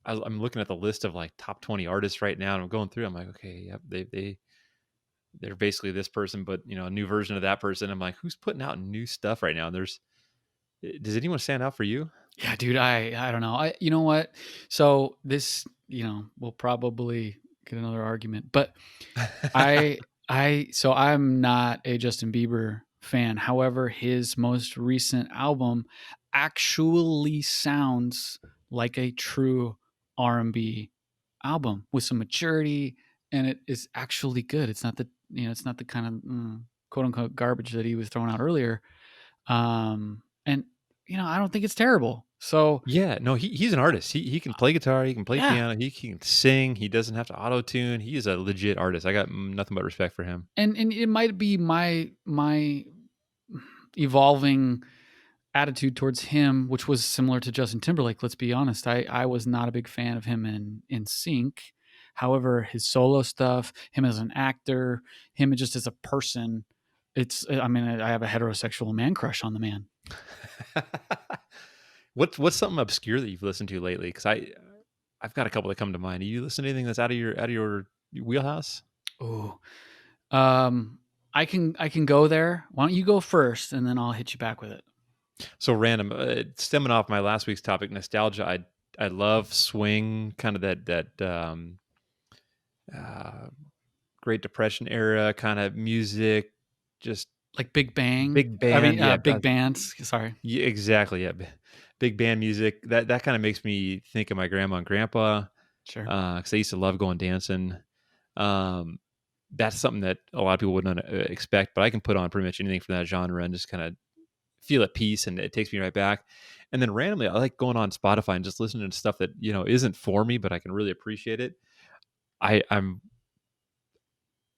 I'm looking at the list of like top 20 artists right now, and I'm going through. I'm like, okay, yep, they're basically this person, but a new version of that person. I'm like, who's putting out new stuff right now? And does anyone stand out for you? Yeah, dude, I don't know. You know what? So this, we'll probably get another argument, but so I'm not a Justin Bieber fan. However, his most recent album actually sounds like a true R&B album with some maturity, and it is actually good. It's not the kind of quote unquote garbage that he was throwing out earlier. And I don't think it's terrible. So Yeah, no, he's an artist. He can play guitar, he can play yeah, piano, he can sing. He doesn't have to auto tune. He is a legit artist. I got nothing but respect for him. and it might be my evolving attitude towards him, which was similar to Justin Timberlake. Let's be honest. I was not a big fan of him in Sync. However, his solo stuff, him as an actor, him just as a person, I mean, I have a heterosexual man crush on the man. What's something obscure that you've listened to lately? Because I've got a couple that come to mind. Do you listen to anything that's out of your wheelhouse? Oh, um, I can go there. Why don't you go first, and then I'll hit you back with it. So random, stemming off my last week's topic, nostalgia. I love swing, kind of that uh, Great Depression era kind of music, just Like Big Bang. big I band. mean, Yeah, big bands. Sorry. yeah, exactly. Yeah, big band music. That kind of makes me think of my grandma and grandpa, Sure. because I used to love going dancing. Um, that's something that a lot of people wouldn't expect, but I can put on pretty much anything from that genre and just kind of feel at peace, and it takes me right back. And then randomly, I like going on Spotify and just listening to stuff that isn't for me, but I can really appreciate it. I'm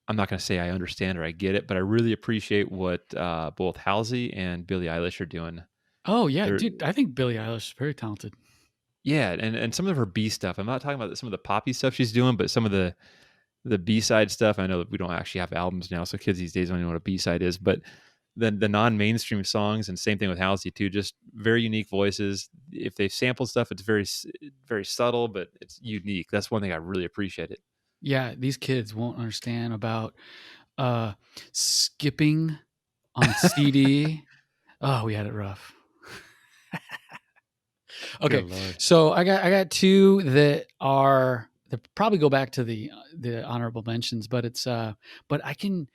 not going to say I understand or I get it, but I really appreciate what both Halsey and Billie Eilish are doing. Oh yeah, They're dude. I think Billie Eilish is very talented. Yeah, and some of her B stuff. I'm not talking about some of the poppy stuff she's doing, but some of the B side stuff. I know that we don't actually have albums now, so kids these days don't even know what a B side is. But the non mainstream songs, and same thing with Halsey too. Just very unique voices. If they sample stuff, it's very subtle, but it's unique. That's one thing I really appreciate it. Yeah, these kids won't understand about uh skipping on CD. Oh, we had it rough. Good Okay, lord. so I got two that probably go back to the honorable mentions, but but I think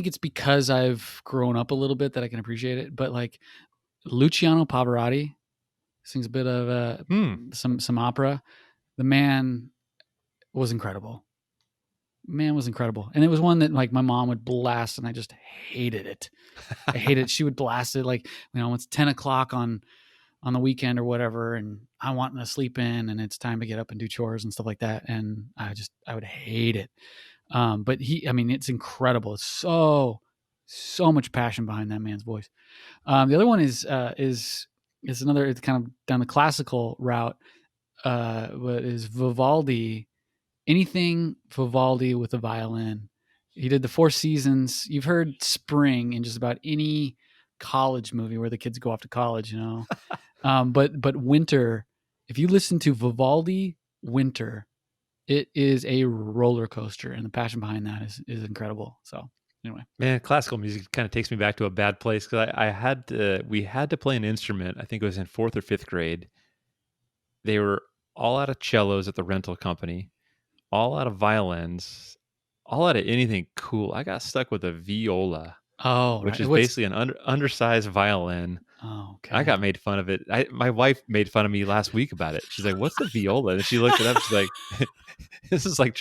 it's because I've grown up a little bit that I can appreciate it. But like Luciano Pavarotti sings a bit of Hmm. some opera. The man was incredible. Man was incredible, and it was one that like my mom would blast, and I just hated it. I hated it. She would blast it like it's 10 o'clock on the weekend or whatever, and I want to sleep in, and it's time to get up and do chores and stuff like that, and I would hate it. But I mean, it's incredible. It's so much passion behind that man's voice. The other one is another. It's kind of down the classical route. But is Vivaldi? Anything Vivaldi with a violin. He did the Four Seasons. You've heard Spring in just about any college movie where the kids go off to college, but Winter, if you listen to Vivaldi Winter, it is a roller coaster, and the passion behind that is incredible. So anyway, Man, classical music kind of takes me back to a bad place because we had to play an instrument. I think it was in fourth or fifth grade. They were all out of cellos at the rental company, all out of violins, all out of anything cool. I got stuck with a viola, oh which right, is what's basically an undersized violin. oh I okay. got made fun of it. My wife made fun of me last week about it. She's like, "What's the viola?" And she looked it up. She's like, "This is like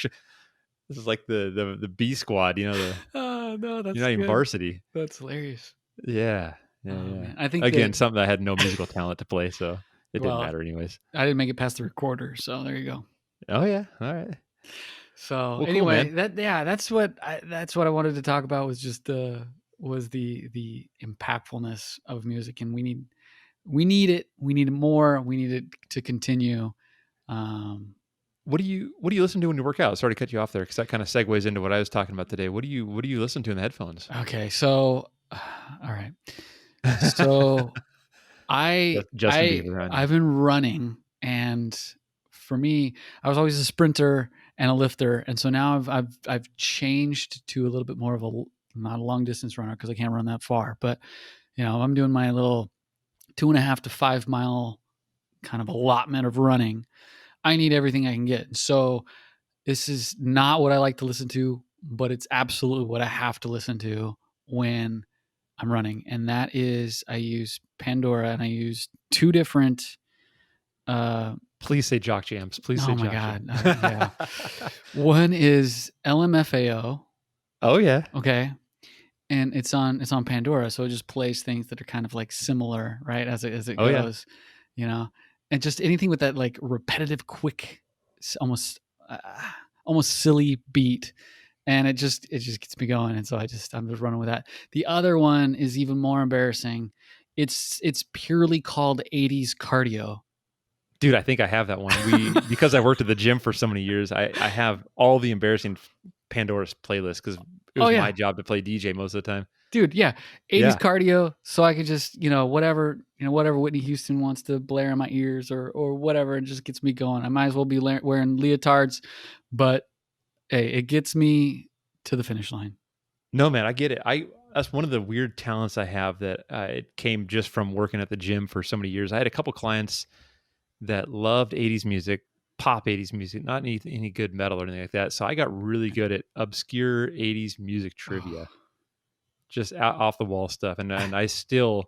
this is like the B squad. Oh no, You're that's not even good. varsity." That's hilarious. Yeah, yeah, Oh yeah. man, I think Again, that something I had no musical talent to play, so it didn't well, matter anyways. I didn't make it past the recorder, so there you go. Oh yeah, all right. So Well, cool, anyway, man. that's what I wanted to talk about was just the impactfulness of music, and we need it more, we need it to continue. Um, What do you listen to when you work out? Sorry to cut you off there because that kind of segues into what I was talking about today. What do you listen to in the headphones? okay, so all right, so Justin Bieber, I know. I've been running, and for me, I was always a sprinter and a lifter, and so now I've changed to a little bit more of a not a long distance runner because I can't run that far, but I'm doing my little 2.5 to 5 mile kind of allotment of running. I need everything I can get. So this is not what I like to listen to, but it's absolutely what I have to listen to when I'm running. And that is I use Pandora, and I use two different Please say Jock Jams. Please say oh my Jock god, Jams. yeah. One is LMFAO, Oh yeah. okay, and it's on Pandora, so it just plays things that are kind of like similar, right, as it Oh yeah. goes, you know, and just anything with that like repetitive, quick, almost uh, almost silly beat, and it just gets me going, and so I'm just running with that. The other one is even more embarrassing. It's purely called 80s cardio. Dude, I think I have that one. Because I worked at the gym for so many years, I have all the embarrassing Pandora's playlist because it Oh was my yeah, job to play DJ most of the time. dude, yeah, 80s Yeah. cardio, so I could just whatever Whitney Houston wants to blare in my ears or whatever, it just gets me going. I might as well be wearing leotards, but hey, it gets me to the finish line. No, man, I get it. That's one of the weird talents I have that it came just from working at the gym for so many years. I had a couple clients that loved 80s music, pop 80s music, not any good metal or anything like that. So I got really good at obscure 80s music trivia, Oh. just out, off the wall stuff. And I still,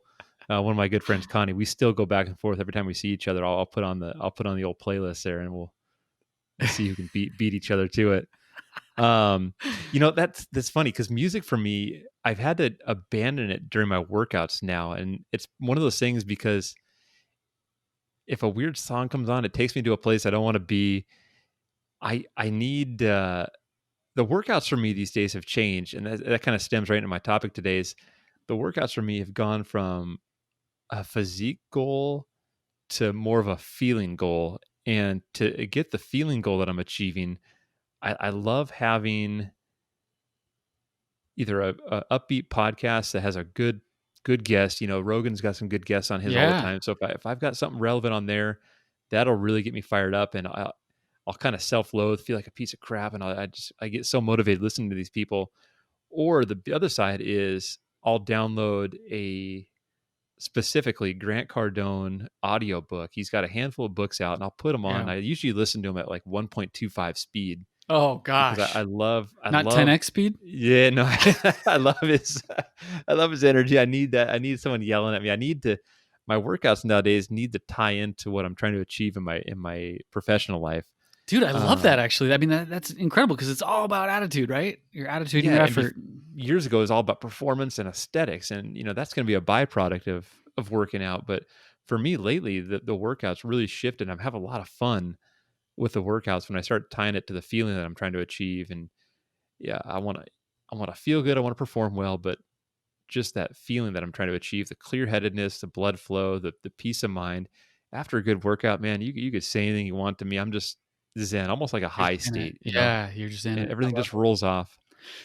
one of my good friends, Connie, we still go back and forth every time we see each other. I'll put on the old playlist there, and we'll see who can beat each other to it. That's funny because music for me, I've had to abandon it during my workouts now, and it's one of those things because if a weird song comes on, it takes me to a place I don't want to be. I need the workouts for me these days have changed, and that kind of stems right into my topic today. Is the workouts for me have gone from a physique goal to more of a feeling goal, and to get the feeling goal that I'm achieving, I love having either a upbeat podcast that has a good guest. Rogan's got some good guests on his all the Yeah. time. So if I've got something relevant on there, that'll really get me fired up, and I'll kind of self-loathe, feel like a piece of crap, and I get so motivated listening to these people. Or the other side is I'll download a specifically Grant Cardone audiobook. He's got a handful of books out, and I'll put them on. Yeah. I usually listen to them at like 1.25 speed Oh because gosh. I Not love 10x speed? yeah, no, I love his energy. I need that. I need someone yelling at me. My workouts nowadays need to tie into what I'm trying to achieve in my professional life. Dude, I love that Um, actually. I mean, that's incredible because it's all about attitude, right? Your attitude and yeah, your and effort. years ago it was all about performance and aesthetics, and that's going to be a byproduct of working out. But for me lately, the workouts really shifted. I'm having a lot of fun with the workouts when I start tying it to the feeling that I'm trying to achieve. And yeah, I want to feel good. I want to perform well, but just that feeling that I'm trying to achieve, the clear headedness, the blood flow, the peace of mind. After a good workout, man, you could say anything you want to me. I'm just zen, almost like a You're high just in it. state, Yeah, you're just in and it. I everything love just it. rolls off.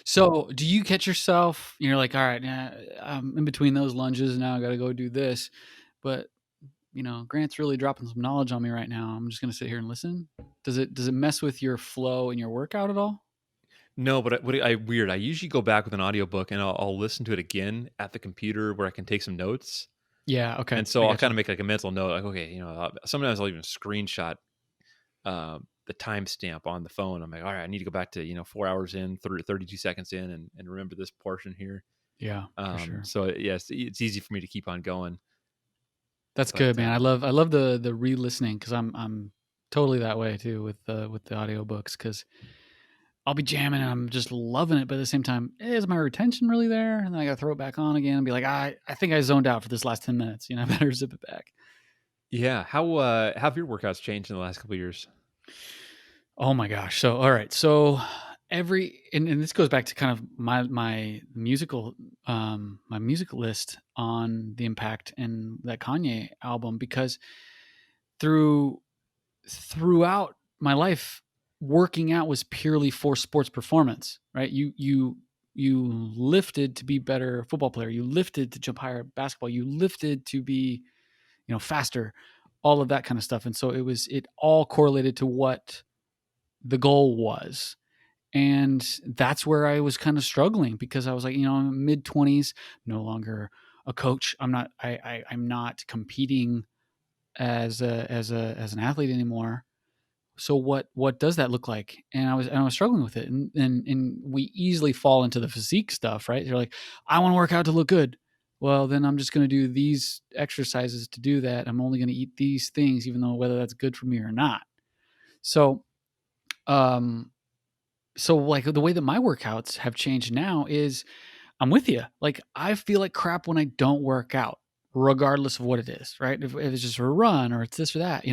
So, do you catch yourself? You're like, all right, now I'm in between those lunges. Now I got to go do this. But Grant's really dropping some knowledge on me right now. I'm just gonna sit here and listen. Does it mess with your flow in your workout at all? No, but weird. I usually go back with an audiobook and I'll listen to it again at the computer where I can take some notes. Yeah. Okay. And so I I'll got kind of you. make like a mental note, like, okay, sometimes I'll even screenshot the timestamp on the phone. I'm like, all right, I need to go back to 4 hours in, 32 seconds in, and remember this portion here. Yeah, for sure. So yes, it's easy for me to keep on going. That's But good, man. I love the re-listening because I'm totally that way too with the audiobooks because I'll be jamming and I'm just loving it, but at the same time, is my retention really there? And then I got to throw it back on again and be like, I think I zoned out for this last 10 minutes. I better zip it back. yeah, how have your workouts changed in the last couple of years? Oh my gosh. So, all right. So and this goes back to kind of my music list on the impact and that Kanye album because through throughout my life, working out was purely for sports performance, right? You lifted to be better football player. You lifted to jump higher basketball. You lifted to be, faster, all of that kind of stuff. And so it all correlated to what the goal was. And that's where I was kind of struggling because I was like, I'm mid 20s, no longer a coach. I'm not competing as an athlete anymore. So what does that look like? And I was struggling with it, and we easily fall into the physique stuff, right? You're like, I want to work out to look good. Well, then I'm just going to do these exercises to do that. I'm only going to eat these things, even though whether that's good for me or not. So, um, so like the way that my workouts have changed now is I'm with you. Like I feel like crap when I don't work out, regardless of what it is, right? If it's just a run or it's this or that,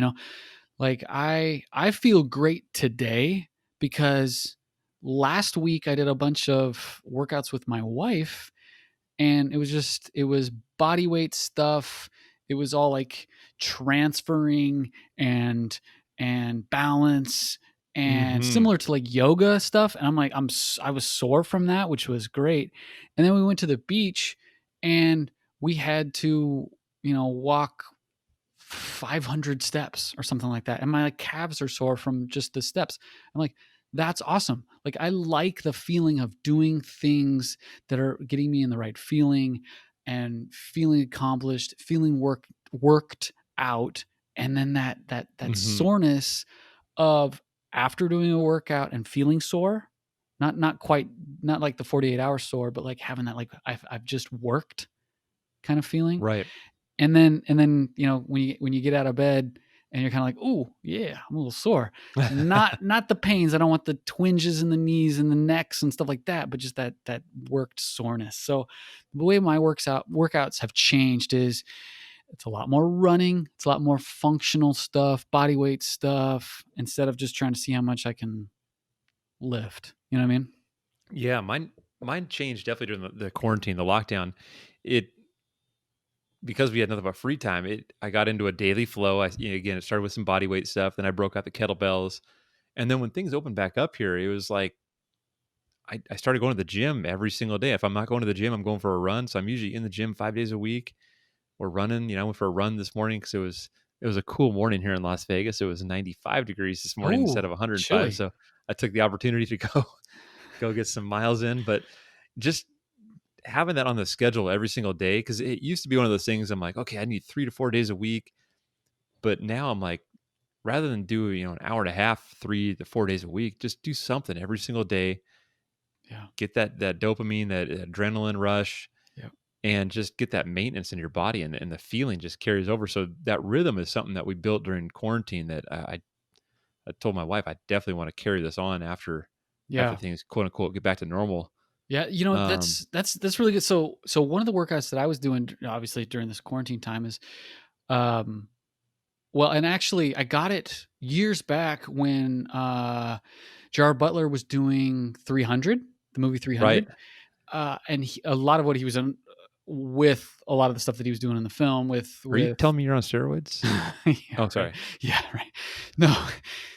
like I feel great today because last week I did a bunch of workouts with my wife and it was body weight stuff. It was all like transferring and balance and Hmm. similar to like yoga stuff. And I'm like I was sore from that, which was great. And then we went to the beach and we had to walk 500 steps or something like that. And my like calves are sore from just the steps. I'm like, that's awesome. Like, I like the feeling of doing things that are getting me in the right feeling and feeling accomplished, feeling worked out. And then that Hmm. soreness of after doing a workout and feeling sore, not quite, not like the 48-hour sore, but like having that, like I've just worked kind of feeling. Right. And then when you get out of bed and you're kind of like, oh yeah, I'm a little sore. Not the pains. I don't want the twinges in the knees and the necks and stuff like that, but just that worked soreness. So the way my workouts have changed is it's a lot more running, it's a lot more functional stuff, body weight stuff, instead of just trying to see how much I can lift. You know what I mean? Yeah, mine changed definitely during the quarantine, the lockdown. It Because we had nothing but free time. I got into a daily flow. Again, it started with some body weight stuff. Then I broke out the kettlebells, and then when things opened back up here, it was like I started going to the gym every single day. If I'm not going to the gym, I'm going for a run. So I'm usually in the gym 5 days a week. We're running. I went for a run this morning because it was a cool morning here in Las Vegas. It was 95 degrees this morning instead of Oh, 105. chilly. So I took the opportunity to go get some miles in. But just having that on the schedule every single day, because it used to be one of those things. I'm like, okay, I need 3 to 4 days a week, but now I'm like, rather than do an hour and a half, 3 to 4 days a week, just do something every single day. Yeah. Get that dopamine, that adrenaline rush, Yeah. and just get that maintenance in your body, and the feeling just carries over. So that rhythm is something that we built during quarantine that I told my wife I definitely want to carry this on after Yeah. things quote unquote get back to normal. Yeah, Um, that's really good. So one of the workouts that I was doing, obviously during this quarantine time, is um well, and actually I got it years back when Jar Butler was doing 300, the movie right. 300. And a lot of what he was in, with a lot of the stuff that he was doing in the film Are you with telling me you're on steroids? yeah, Oh, right. sorry. Yeah, right. No.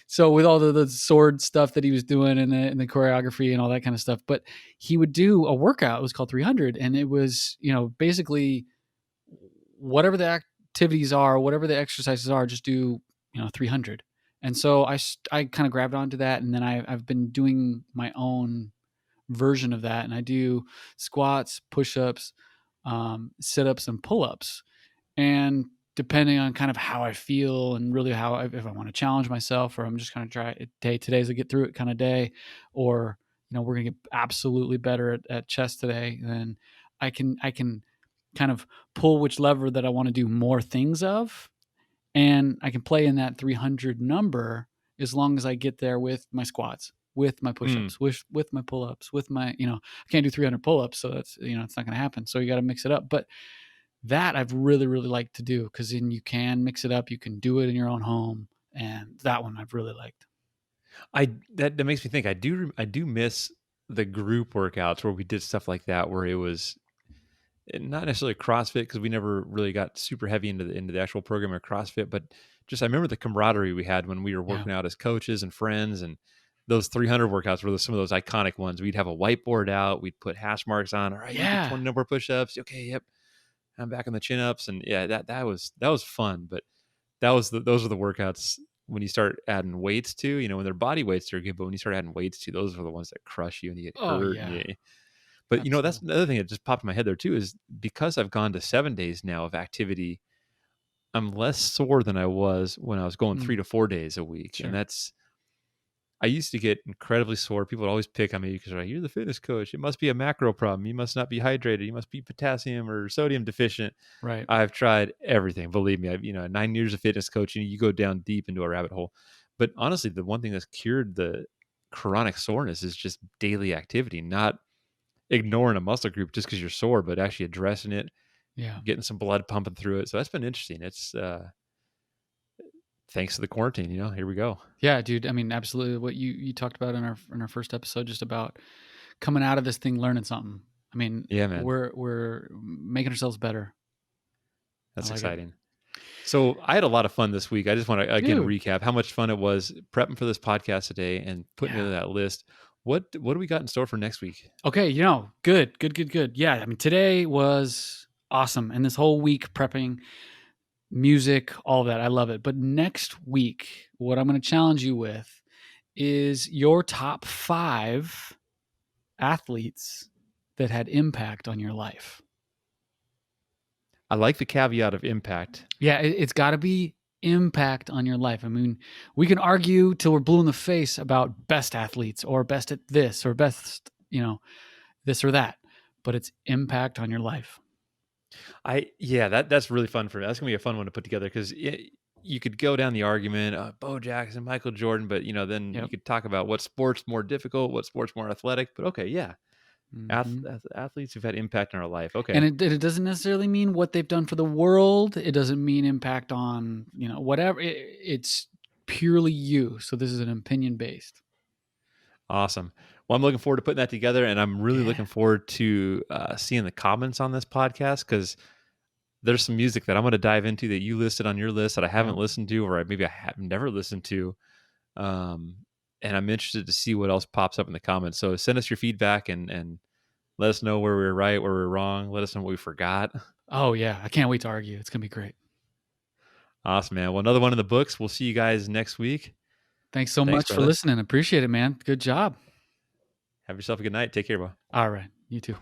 So with all the sword stuff that he was doing and the choreography and all that kind of stuff, but he would do a workout. It was called 300, and it was, basically whatever the activities are, whatever the exercises are, just do, 300. And so I kind of grabbed onto that, and then I've been doing my own version of that, and I do squats, push-ups, sit-ups, and pull-ups. And depending on kind of how I feel and really if I want to challenge myself, or I'm just kind of try it, today's a get through it kind of day, or we're gonna get absolutely better at chess today, then I can kind of pull which lever that I want to do more things of, and I can play in that 300 number as long as I get there with my squats, with my Mm. push-ups, with my pull-ups, with my, I can't do 300 pull-ups, so that's, it's not going to happen. So you got to mix it up. But that I've really, really liked to do, because then you can mix it up. You can do it in your own home. And that one I've really liked. I that makes me think. I do miss the group workouts where we did stuff like that, where it was not necessarily CrossFit, because we never really got super heavy into the actual program of CrossFit, but just I remember the camaraderie we had when we were Yeah. working out as coaches and friends, and those 300 workouts were some of those iconic ones. We'd have a whiteboard out, we'd put hash marks on. All right, you did Yeah. 20 number push-ups. Okay, yep, I'm back on the chin ups, and yeah, that was fun. But those are the workouts when you start adding weights to, when their body weights are good, but when you start adding weights to, those are the ones that crush you and you get Oh, hurt. And yeah. but that's Absolutely. another thing that just popped in my head there too, is because I've gone to 7 days now of activity, I'm less sore than I was when I was going Mm, 3 to 4 days a week. And sure. I used to get incredibly sore. People would always pick on me because they're like, you're the fitness coach. It must be a macro problem. You must not be hydrated. You must be potassium or sodium deficient. Right. I've tried everything. Believe me, I've 9 years of fitness coaching. You go down deep into a rabbit hole. But honestly, the one thing that's cured the chronic soreness is just daily activity, not ignoring a muscle group just because you're sore, but actually addressing it, Yeah. getting some blood pumping through it. So that's been interesting. It's thanks to the quarantine. Here we go. Yeah, dude. I mean, absolutely. What you talked about in our first episode, just about coming out of this thing, learning something. I mean, Yeah, man, we're making ourselves better. I that's like it. exciting. So I had a lot of fun this week. I just want to again Dude. recap how much fun it was prepping for this podcast today and putting Yeah. together that list. What do we got in store for next week? Okay, good, good, good, good. Yeah, I mean, today was awesome, and this whole week prepping, music, all of that, I love it. But next week, what I'm going to challenge you with is your top 5 athletes that had impact on your life. I like the caveat of impact. Yeah, it's got to be impact on your life. I mean, we can argue till we're blue in the face about best athletes or best at this or best, this or that, but it's impact on your life. That's really fun for me. That's gonna be a fun one to put together because you could go down the argument, Bo Jackson, Michael Jordan, but then you Yep. could talk about what sport's more difficult, what sport's more athletic. But okay, yeah, athletes who've had impact on our life. Okay, And it doesn't necessarily mean what they've done for the world. It doesn't mean impact on, whatever. It's purely you. So this is an opinion based. awesome. Well, I'm looking forward to putting that together, and I'm really Yeah. looking forward to seeing the comments on this podcast because there's some music that I'm going to dive into that you listed on your list that I haven't listened to, or maybe I have never listened to. And I'm interested to see what else pops up in the comments. So send us your feedback and let us know where we were right, where we were wrong. Let us know what we forgot. Oh yeah. I can't wait to argue. It's going to be great. Awesome, man. Well, another one in the books. We'll see you guys next week. Thanks so Thanks, much for brother. listening. Appreciate it, man. Good job. Have yourself a good night. Take care, bro. All right. You too.